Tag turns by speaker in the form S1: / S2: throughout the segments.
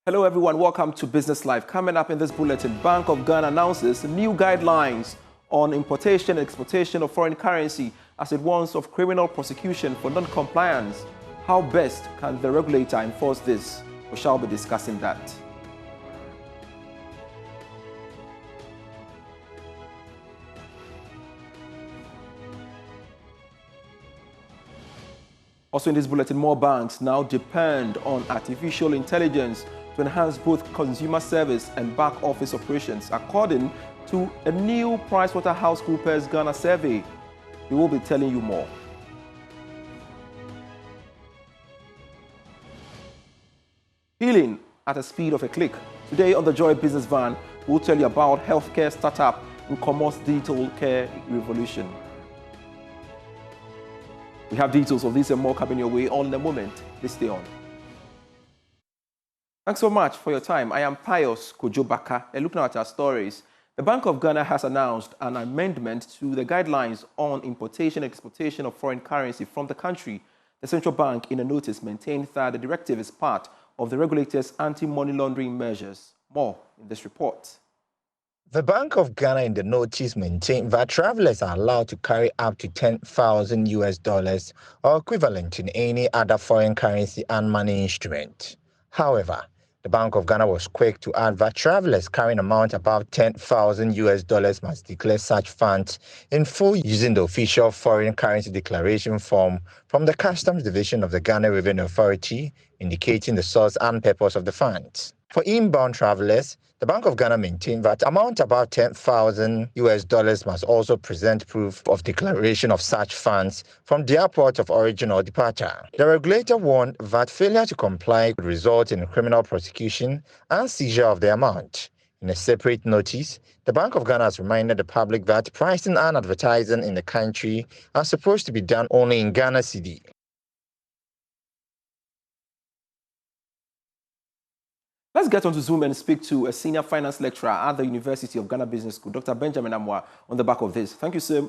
S1: Hello everyone, welcome to Business Live. Coming up in this bulletin, Bank of Ghana announces new guidelines on importation and exportation of foreign currency as it warns of criminal prosecution for non-compliance. How best can the regulator enforce this? We shall be discussing that. Also in this bulletin, more banks now depend on artificial intelligence to enhance both consumer service and back office operations, according to a new PricewaterhouseCoopers Ghana survey. We will be telling you more. Healing at the speed of a click. Today on the Joy Business Van, we'll tell you about healthcare startup Nkomo's digital care revolution. We have details of this and more coming your way on the moment. Please stay on. Thanks so much for your time. I am Pius Kojobaka, and looking at our stories. The Bank of Ghana has announced an amendment to the guidelines on importation and exportation of foreign currency from the country. The central bank, in a notice, maintained that the directive is part of the regulator's anti-money laundering measures. More in this report.
S2: The Bank of Ghana in the notice maintained that travelers are allowed to carry up to 10,000 US dollars or equivalent in any other foreign currency and money instrument. However, the Bank of Ghana was quick to add that travelers carrying amount above 10,000 US dollars must declare such funds in full using the official foreign currency declaration form from the Customs Division of the Ghana Revenue Authority, indicating the source and purpose of the funds. For inbound travelers, the Bank of Ghana maintained that amount above 10,000 US dollars must also present proof of declaration of such funds from their port of origin or departure. The regulator warned that failure to comply could result in criminal prosecution and seizure of the amount. In a separate notice, the Bank of Ghana has reminded the public that pricing and advertising in the country are supposed to be done only in Ghana Cedi.
S1: Let's get on to Zoom and speak to a senior finance lecturer at the University of Ghana Business School, Dr. Benjamin Amwa, on the back of this. Thank you, sir,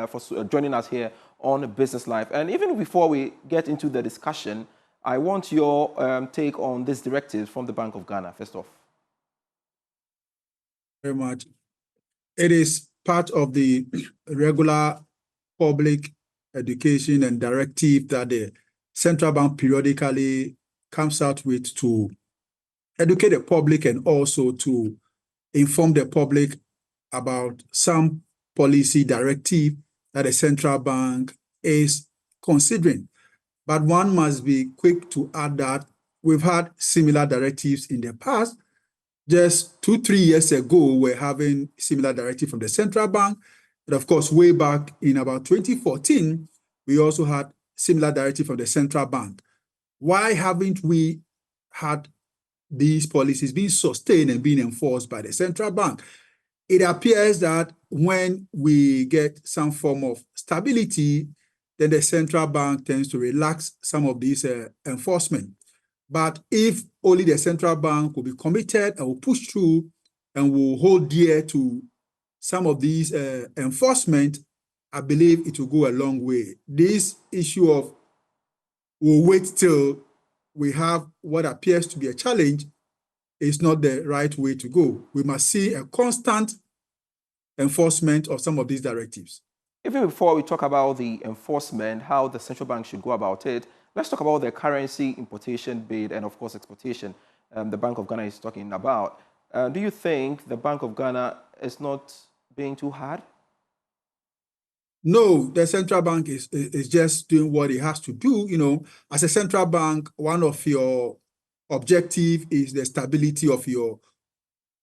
S1: for joining us here on Business Live. And even before we get into the discussion, I want your take on this directive from the Bank of Ghana, first off.
S3: Very much. It is part of the regular public education and directive that the central bank periodically comes out with to educate the public and also to inform the public about some policy directive that the central bank is considering. But one must be quick to add that we've had similar directives in the past. Just 2-3 years ago, we're having similar directive from the central bank. But of course, way back in about 2014, we also had similar directive from the central bank. Why haven't we had these policies being sustained and being enforced by the central bank? It appears that when we get some form of stability, then the central bank tends to relax some of these enforcement. But if only the central bank will be committed and will push through and will hold dear to some of these enforcement, I believe it will go a long way. This issue of we'll wait till we have what appears to be a challenge is not the right way to go. We must see a constant enforcement of some of these directives.
S1: Even before we talk about the enforcement, how the central bank should go about it, let's talk about the currency importation bid and, of course, exportation the Bank of Ghana is talking about. Do you think the Bank of Ghana is not being too hard?
S3: No, the central bank is just doing what it has to do. You know, as a central bank, one of your objective is the stability of your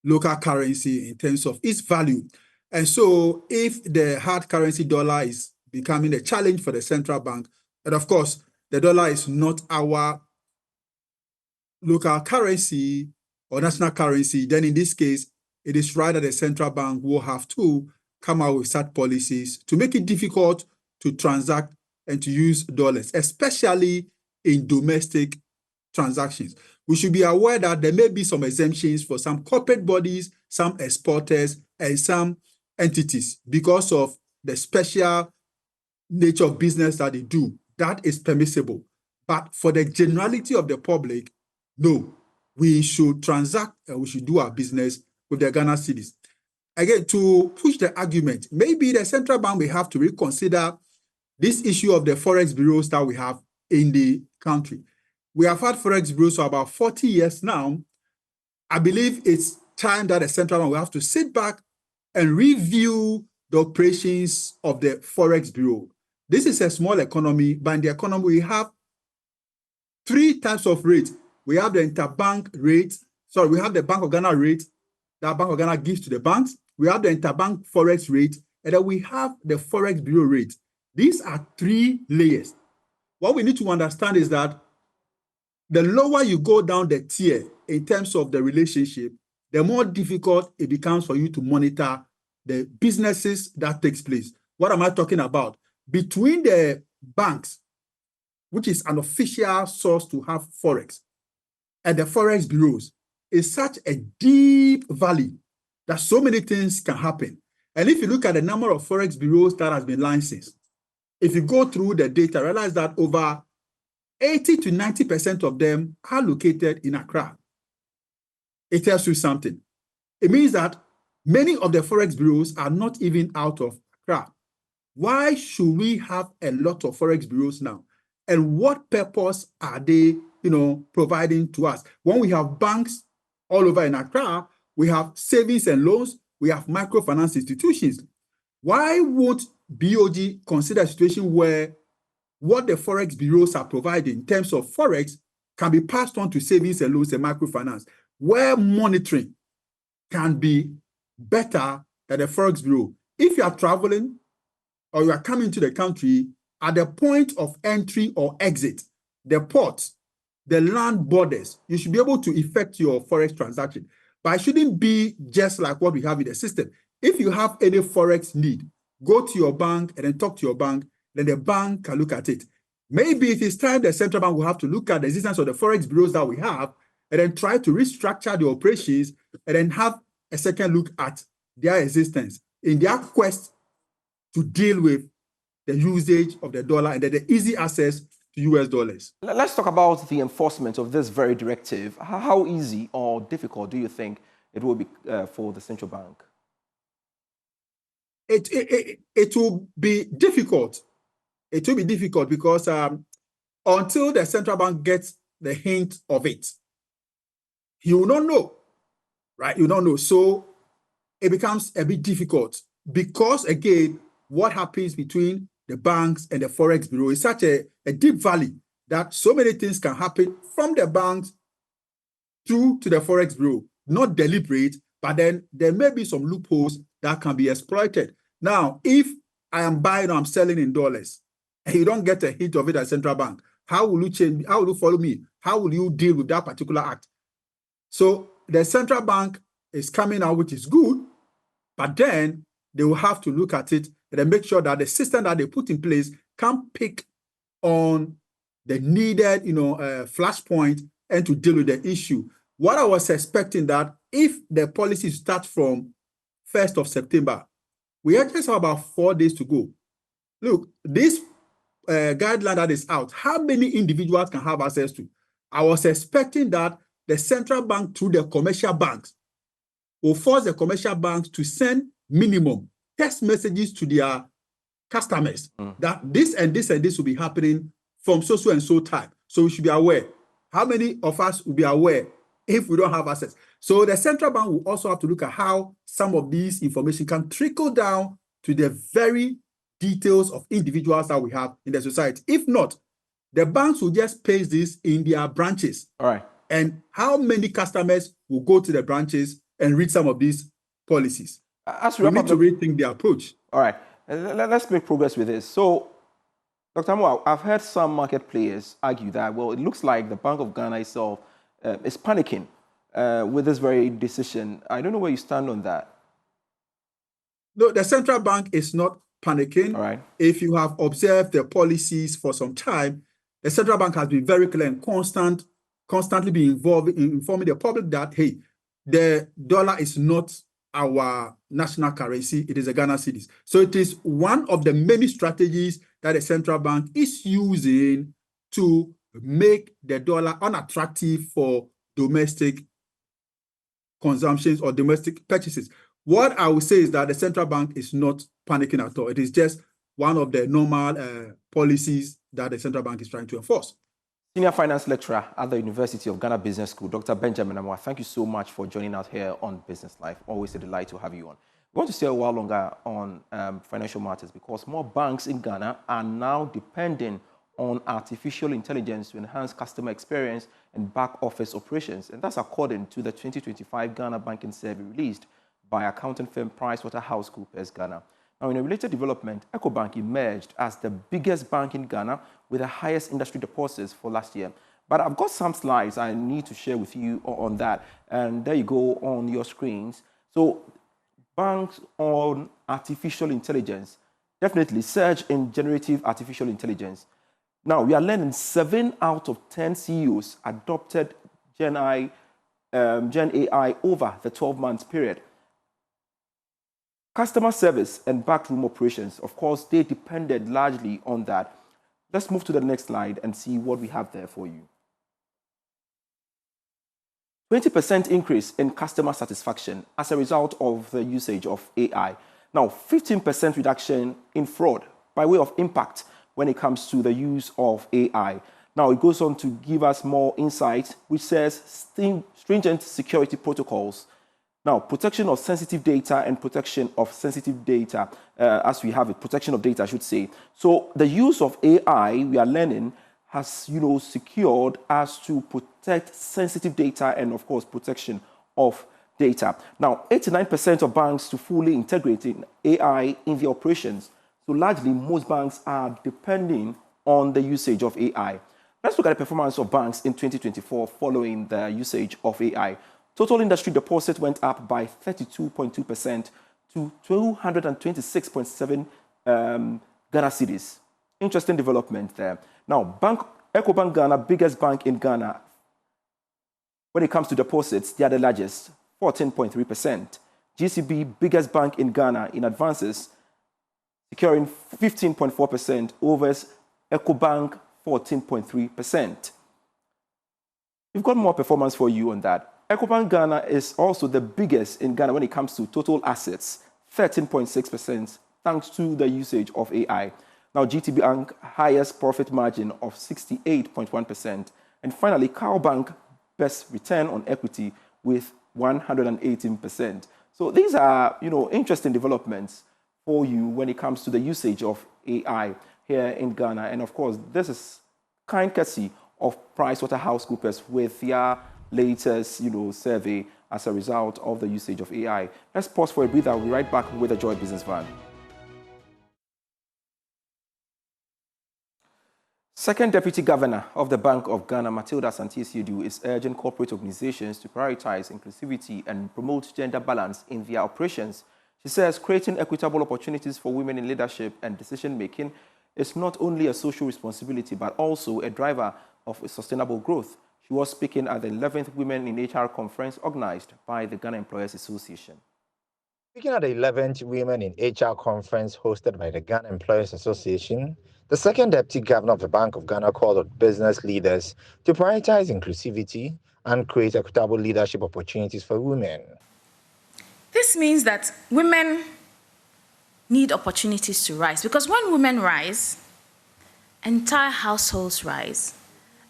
S3: local currency in terms of its value. And so if the hard currency dollar is becoming a challenge for the central bank, and of course, the dollar is not our local currency or national currency, then in this case, it is right that the central bank will have to come out with such policies to make it difficult to transact and to use dollars, especially in domestic transactions. We should be aware that there may be some exemptions for some corporate bodies, some exporters, and some entities because of the special nature of business that they do. That is permissible. But for the generality of the public, no. we should transact, we should do our business with the Ghana cedis. Again, to push the argument, maybe the central bank may have to reconsider this issue of the forex bureaus that we have in the country. We have had forex bureaus for about 40 years now. I believe it's time that the central bank will have to sit back and review the operations of the forex bureau. This is a small economy, but in the economy we have three types of rates. We have the interbank rate, we have the Bank of Ghana rate that Bank of Ghana gives to the banks. We have the interbank forex rate, and then we have the forex bureau rate. These are three layers. What we need to understand is that the lower you go down the tier in terms of the relationship, the more difficult it becomes for you to monitor the businesses that takes place. What am I talking about? Between the banks, which is an official source to have forex, and the forex bureaus, is such a deep valley that so many things can happen. And if you look at the number of forex bureaus that has been licensed, if you go through the data, realize that over 80 to 90% of them are located in Accra. It tells you something. It means that many of the forex bureaus are not even out of Accra. Why should we have a lot of forex bureaus now? And what purpose are they, providing to us? When we have banks all over in Accra, we have savings and loans, we have microfinance institutions. Why would BoG consider a situation where what the forex bureaus are providing in terms of forex can be passed on to savings and loans and microfinance, where monitoring can be better than the forex bureau? If you are traveling or you are coming to the country, at the point of entry or exit, the ports, the land borders, you should be able to effect your forex transaction. But it shouldn't be just like what we have in the system. If you have any forex need, go to your bank and then talk to your bank, then the bank can look at it. Maybe it is time the central bank will have to look at the existence of the forex bureaus that we have and then try to restructure the operations and then have a second look at their existence in their quest to deal with the usage of the dollar and the easy access to US dollars.
S1: Let's talk about the enforcement of this very directive. How easy or difficult do you think it will be for the central bank?
S3: It will be difficult. It will be difficult because until the central bank gets the hint of it, you will not know, right? You don't know. So it becomes a bit difficult because, again, what happens between the banks and the forex bureau is such a deep valley that so many things can happen from the banks through to the forex bureau. Not deliberate, but then there may be some loopholes that can be exploited. Now, if I am buying or I'm selling in dollars and you don't get a hint of it at central bank, how will you change? How will you follow me? How will you deal with that particular act? So the central bank is coming out, which is good, but then they will have to look at it and then make sure that the system that they put in place can pick on the needed, flashpoint and to deal with the issue. What I was expecting that if the policy starts from 1st of September, we just have about 4 days to go. Look, this guideline that is out, how many individuals can have access to? I was expecting that the central bank through the commercial banks will force the commercial banks to send minimum text messages to their customers that this and this and this will be happening from so and so time. So we should be aware. How many of us will be aware if we don't have access? So the central bank will also have to look at how some of these information can trickle down to the very details of individuals that we have in the society. If not, the banks will just paste this in their branches.
S1: All right.
S3: And how many customers will go to the branches and read some of these policies? We need to rethink the approach.
S1: All right. Let's make progress with this. So, Dr. Moa, I've heard some market players argue that, well, it looks like the Bank of Ghana itself is panicking with this very decision. I don't know where you stand on that.
S3: No, the central bank is not panicking.
S1: All right.
S3: If you have observed the policies for some time, the central bank has been very clear and constantly be involved in informing the public that, hey, the dollar is not our national currency, it is a Ghana cedis. So it is one of the many strategies that the central bank is using to make the dollar unattractive for domestic consumptions or domestic purchases. What I would say is that the central bank is not panicking at all. It is just one of the normal policies that the central bank is trying to enforce.
S1: Senior finance lecturer at the University of Ghana Business School, Dr. Benjamin Amwa, thank you so much for joining us here on Business Life. Always a delight to have you on. We want to stay a while longer on financial matters because more banks in Ghana are now depending on artificial intelligence to enhance customer experience and back office operations. And that's according to the 2025 Ghana Banking Survey released by accounting firm PricewaterhouseCoopers Ghana. Now, in a related development, EcoBank emerged as the biggest bank in Ghana with the highest industry deposits for last year. But I've got some slides I need to share with you on that. And there you go on your screens. So banks on artificial intelligence, definitely search in generative artificial intelligence. Now, we are learning 7 out of 10 CEOs adopted Gen AI over the 12-month period. Customer service and backroom operations, of course, they depended largely on that. Let's move to the next slide and see what we have there for you. 20% increase in customer satisfaction as a result of the usage of AI. Now, 15% reduction in fraud by way of impact when it comes to the use of AI. Now, it goes on to give us more insight, which says stringent security protocols. Now, protection of sensitive data and protection of sensitive data, as we have it, protection of data, I should say. So the use of AI, we are learning, has, secured us to protect sensitive data and, of course, protection of data. Now, 89% of banks to fully integrating AI in their operations. So largely, most banks are depending on the usage of AI. Let's look at the performance of banks in 2024 following the usage of AI. Total industry deposit went up by 32.2% to 226.7 Ghana cedis. Interesting development there. Now, EcoBank Ghana, biggest bank in Ghana, when it comes to deposits, they are the largest, 14.3%. GCB, biggest bank in Ghana in advances, securing 15.4% over EcoBank, 14.3%. We've got more performance for you on that. EcoBank Ghana is also the biggest in Ghana when it comes to total assets, 13.6%, thanks to the usage of AI. Now, GTB Bank, highest profit margin of 68.1%. And finally, Cowbank, best return on equity with 118%. So these are, interesting developments for you when it comes to the usage of AI here in Ghana. And of course, this is kind courtesy of PricewaterhouseCoopers with their latest, survey as a result of the usage of AI. Let's pause for a breather. I'll be right back with the Joy Business Van. Second Deputy Governor of the Bank of Ghana, Matilda Santiesidu, is urging corporate organizations to prioritize inclusivity and promote gender balance in their operations. She says creating equitable opportunities for women in leadership and decision-making is not only a social responsibility, but also a driver of sustainable growth. She was speaking at the 11th Women in HR conference organized by the Ghana Employers Association.
S2: Speaking at the 11th Women in HR conference hosted by the Ghana Employers Association, the second deputy governor of the Bank of Ghana called on business leaders to prioritize inclusivity and create equitable leadership opportunities for women.
S4: This means that women need opportunities to rise, because when women rise, entire households rise,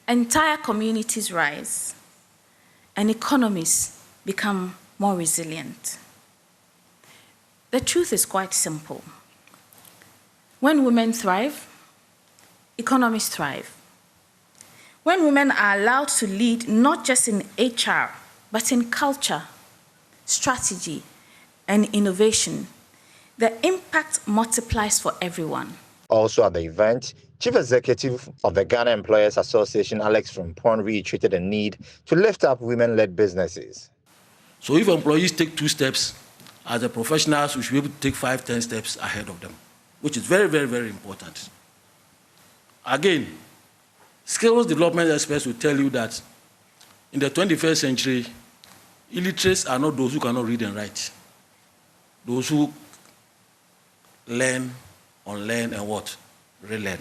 S4: entire communities rise, and economies become more resilient. The truth is quite simple. When women thrive, economies thrive. When women are allowed to lead not just in HR, but in culture, strategy, and innovation, the impact multiplies for everyone.
S2: Also at the event, Chief Executive of the Ghana Employers Association, Alex Frimpong, reiterated the need to lift up women-led businesses.
S5: So if employees take 2 steps, as the professionals, we should be able to take 5, 10 steps ahead of them, which is very, very, very important. Again, skills development experts will tell you that in the 21st century, illiterates are not those who cannot read and write. Those who learn, unlearn, and what? Relearn.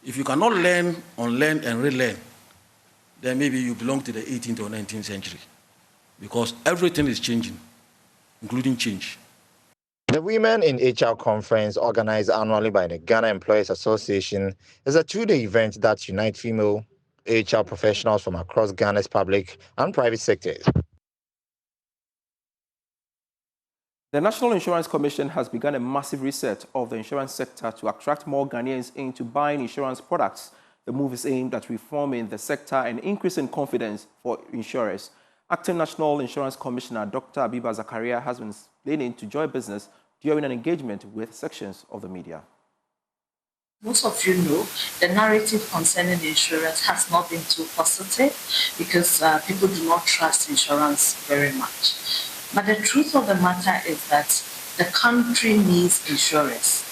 S5: If you cannot learn, unlearn, and relearn, then maybe you belong to the 18th or 19th century, because everything is changing, including change.
S2: The Women in HR conference, organized annually by the Ghana Employers Association, is a two-day event that unites female HR professionals from across Ghana's public and private sectors.
S1: The National Insurance Commission has begun a massive reset of the insurance sector to attract more Ghanaians into buying insurance products. The move is aimed at reforming the sector and increasing confidence for insurers. Acting National Insurance Commissioner Dr. Abiba Zakaria has been explaining to Joy Business during an engagement with sections of the media.
S6: Most of you know the narrative concerning insurance has not been too positive because people do not trust insurance very much. But the truth of the matter is that the country needs insurance,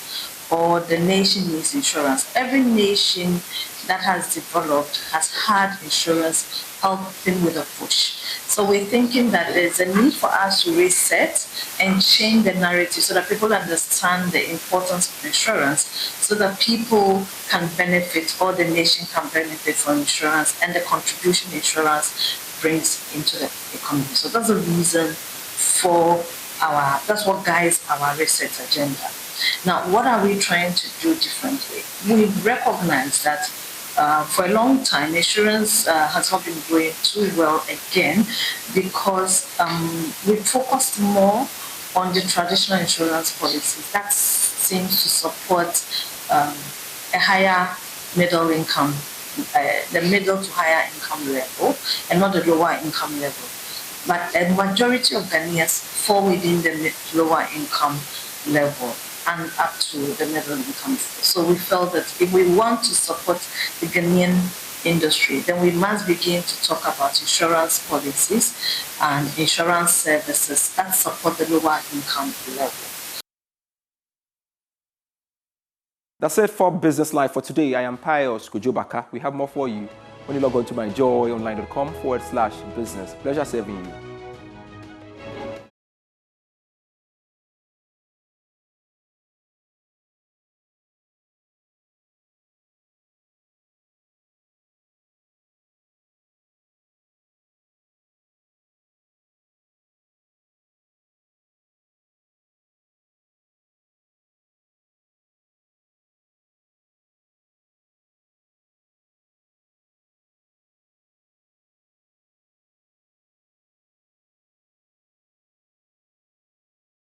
S6: or the nation needs insurance. Every nation that has developed has had insurance helping with a push. So we're thinking that there's a need for us to reset and change the narrative so that people understand the importance of insurance, so that people can benefit, or the nation can benefit from insurance and the contribution insurance brings into the economy. So that's the reason for that's what guides our research agenda. Now, what are we trying to do differently? We recognize that for a long time, insurance has not been going too well again because we focused more on the traditional insurance policies. That seems to support a higher middle income, the middle to higher income level, and not the lower income level. But a majority of Ghanaians fall within the lower income level and up to the middle income. So we felt that if we want to support the Ghanaian industry, then we must begin to talk about insurance policies and insurance services that support the lower income level.
S1: That's it for Business Live for today. I am Pius Kujobaka. We have more for you when you log on to myjoyonline.com/business. Pleasure serving you.